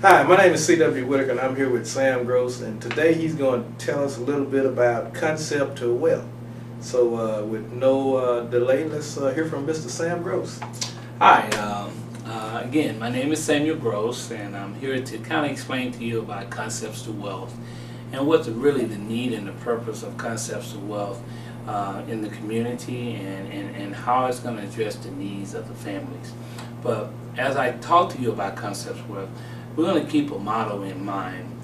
Hi, my name is C.W. Whitaker and I'm here with Sam Gross, and today he's going to tell us a little bit about concept to wealth. So with no delay, let's hear from Mr. Sam Gross. Hi, again, my name is Samuel Gross, and I'm here to kind of explain to you about concepts to wealth and what's really the need and the purpose of concepts to wealth in the community and how it's going to address the needs of the families. But as I talk to you about concepts to wealth, we're going to keep a motto in mind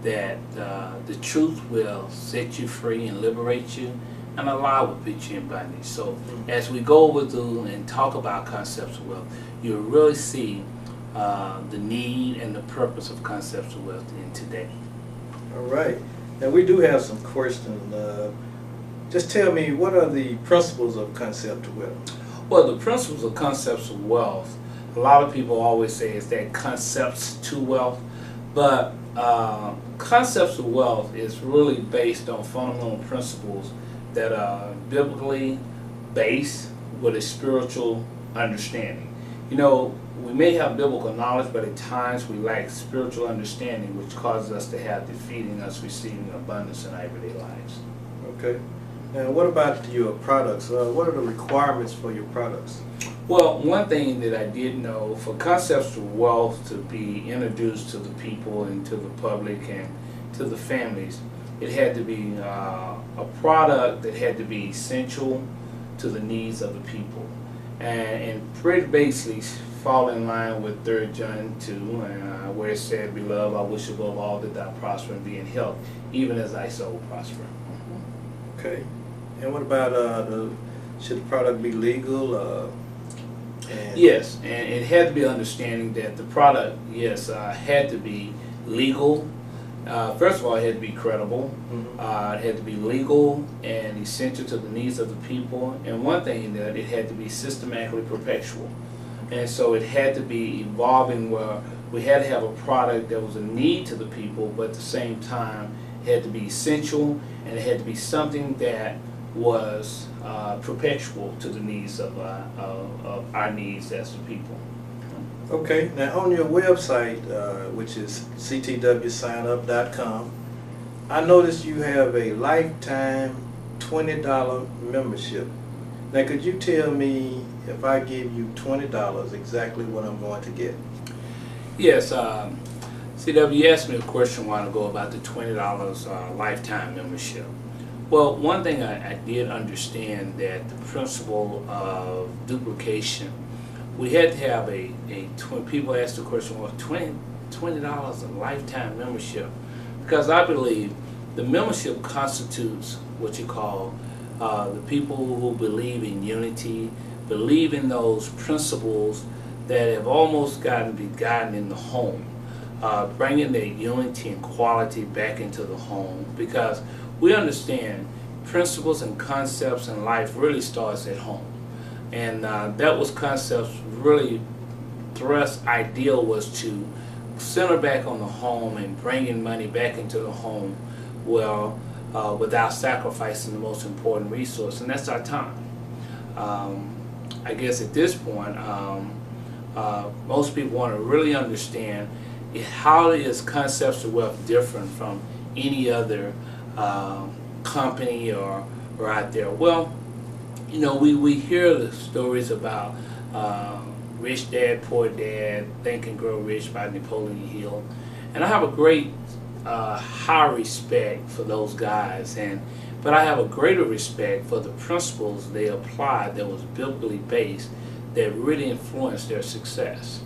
that the truth will set you free and liberate you, and a lie will put you in bondage. So as we go over through and talk about concepts of wealth, you'll really see the need and the purpose of concepts of wealth in today. All right. Now we do have some questions. Just tell me, what are the principles of concept to wealth? Well, the principles of concepts of wealth, a lot of people always say is that concepts to wealth, but concepts of wealth is really based on fundamental principles that are biblically based with a spiritual understanding. You know, we may have biblical knowledge, but at times we lack spiritual understanding, which causes us to have defeat in us receiving abundance in our everyday lives. Okay. Now what about your products? What are the requirements for your products? Well, one thing that I did know, for concepts of wealth to be introduced to the people and to the public and to the families, it had to be a product that had to be essential to the needs of the people, and pretty basically fall in line with 3 John 2, where it said, "Beloved, I wish above all that thou prosper and be in health, even as thy soul prosper." Okay. And what about should the product be legal? Yes, and it had to be understanding that the product, yes, had to be legal. First of all, it had to be credible. It had to be legal and essential to the needs of the people. And one thing, that it had to be systematically perpetual. And so it had to be evolving, where we had to have a product that was a need to the people, but at the same time it had to be essential, and it had to be something that was perpetual to the needs of our needs as the people. Okay, now on your website, which is ctwsignup.com, I noticed you have a lifetime $20 membership. Now could you tell me, if I give you $20, exactly what I'm going to get? Yes, CW, you asked me a question a while ago about the $20 lifetime membership. Well, one thing I did understand, that the principle of duplication, we had to have people ask the question, well, $20 a lifetime membership, because I believe the membership constitutes what you call the people who believe in unity, believe in those principles that have almost begotten in the home, bringing that unity and quality back into the home, because we understand principles and concepts in life really starts at home. And that was concepts really thrust ideal was to center back on the home and bringing money back into the home, well, without sacrificing the most important resource, and that's our time. I guess at this point, most people want to really understand how is concepts of wealth different from any other company or out there. Well, you know, we hear the stories about Rich Dad, Poor Dad, Think and Grow Rich by Napoleon Hill, and I have a great high respect for those guys, but I have a greater respect for the principles they applied that was biblically based, that really influenced their success.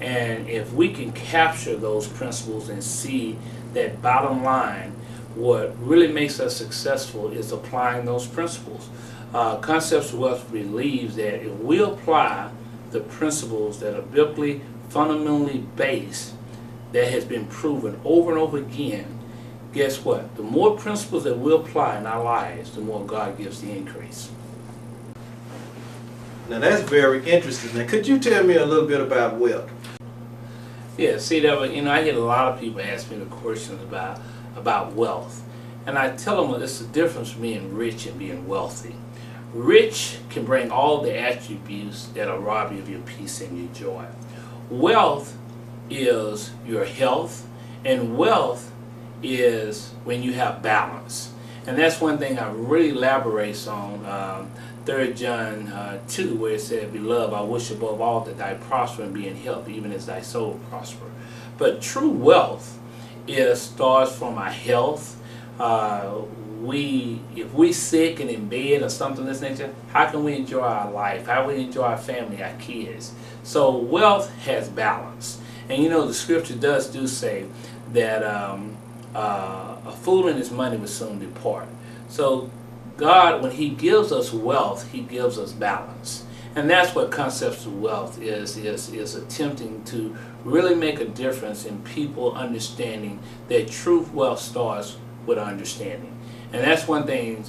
And if we can capture those principles and see that bottom line, what really makes us successful is applying those principles. Concepts of Wealth believes that if we apply the principles that are biblically fundamentally based, that has been proven over and over again, guess what? The more principles that we apply in our lives, the more God gives the increase. Now that's very interesting. Now could you tell me a little bit about wealth? Yeah, see that, you know, I get a lot of people ask me the questions about wealth, and I tell them it's the difference between being rich and being wealthy. Rich can bring all the attributes that'll rob you of your peace and your joy. Wealth is your health, and wealth is when you have balance. And that's one thing I really elaborate on, 3 John 2, where it said, Beloved, I wish above all that thy prosper and be in health, even as thy soul prosper. But true wealth starts from our health. If we sick and in bed or something of this nature, how can we enjoy our life? How we enjoy our family, our kids? So wealth has balance. And you know, the scripture does say that a fool and his money will soon depart. So God, when he gives us wealth, he gives us balance. And that's what Concepts of Wealth is attempting to really make a difference in people understanding that true wealth starts with understanding. And that's one thing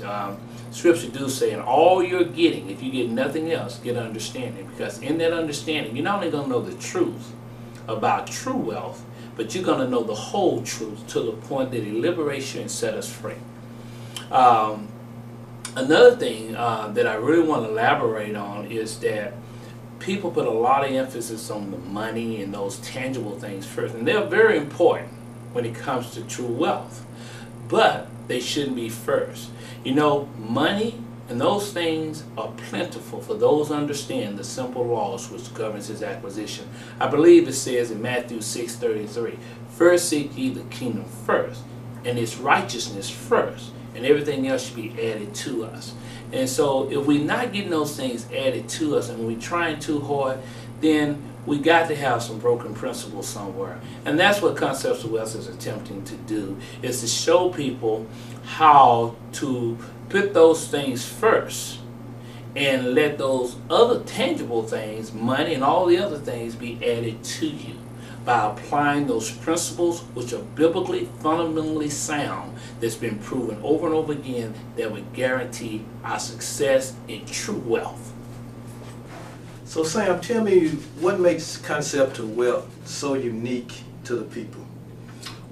Scripture do say, in all you're getting, if you get nothing else, get understanding. Because in that understanding, you're not only going to know the truth about true wealth, but you're going to know the whole truth to the point that it liberates you and set us free. Another thing that I really want to elaborate on is that people put a lot of emphasis on the money and those tangible things first. And they're very important when it comes to true wealth. But they shouldn't be first. You know, money and those things are plentiful for those who understand the simple laws which governs his acquisition. I believe it says in Matthew 6:33, first seek ye the kingdom first, and its righteousness first, and everything else should be added to us. And so if we're not getting those things added to us and we're trying too hard, then we got to have some broken principles somewhere. And that's what Concepts of Wealth is attempting to do, is to show people how to put those things first and let those other tangible things, money and all the other things, be added to you by applying those principles which are biblically, fundamentally sound, that's been proven over and over again, that would guarantee our success in true wealth. So Sam, tell me, what makes Concept of Wealth so unique to the people?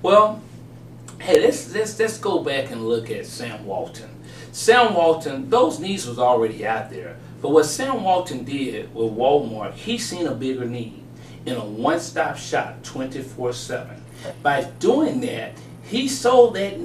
Well, hey, let's go back and look at Sam Walton. Sam Walton, those needs was already out there, but what Sam Walton did with Walmart, he seen a bigger need in a one-stop shop 24/7. By doing that, he sold that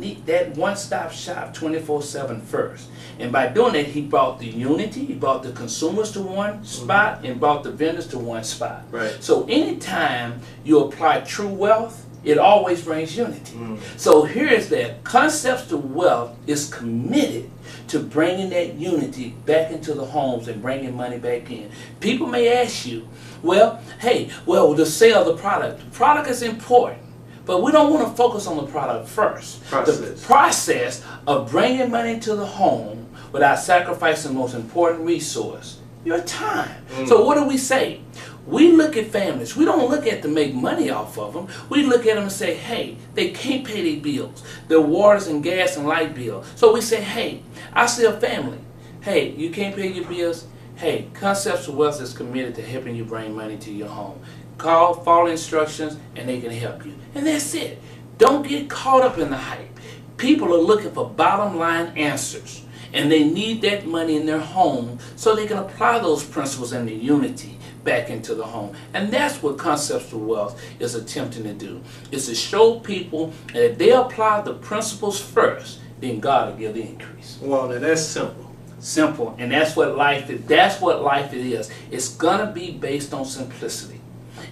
one-stop shop 24/7 first. And by doing that, he brought the unity, he brought the consumers to one spot, and brought the vendors to one spot. Right. So anytime you apply true wealth, it always brings unity. So here is that. Concepts of Wealth is committed to bringing that unity back into the homes and bringing money back in. People may ask you, well, hey, the sale of the product. The product is important, but we don't want to focus on the product first. The process of bringing money into the home without sacrificing the most important resource, your time. So what do we say? We look at families. We don't look at to make money off of them. We look at them and say, hey, they can't pay their bills, their waters and gas and light bill. So we say, hey, I see a family. Hey, you can't pay your bills? Hey, Concepts of Wealth is committed to helping you bring money to your home. Call, follow instructions, and they can help you. And that's it. Don't get caught up in the hype. People are looking for bottom line answers, and they need that money in their home so they can apply those principles and the unity back into the home. And that's what Concepts of Wealth is attempting to do, is to show people that if they apply the principles first, then God will give the increase. Well, now that's simple. Simple, and that's what life is. That's what life is. It's gonna be based on simplicity.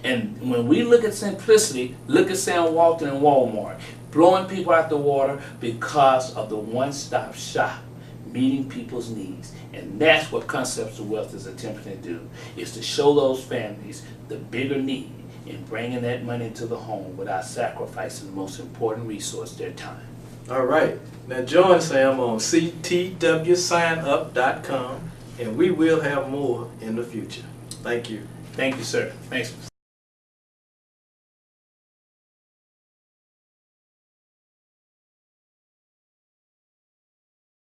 And when we look at simplicity, look at Sam Walton and Walmart, blowing people out the water because of the one-stop shop, meeting people's needs. And that's what Concepts of Wealth is attempting to do, is to show those families the bigger need in bringing that money into the home without sacrificing the most important resource, their time. All right. Now join Sam on ctwsignup.com, and we will have more in the future. Thank you. Thank you, sir. Thanks.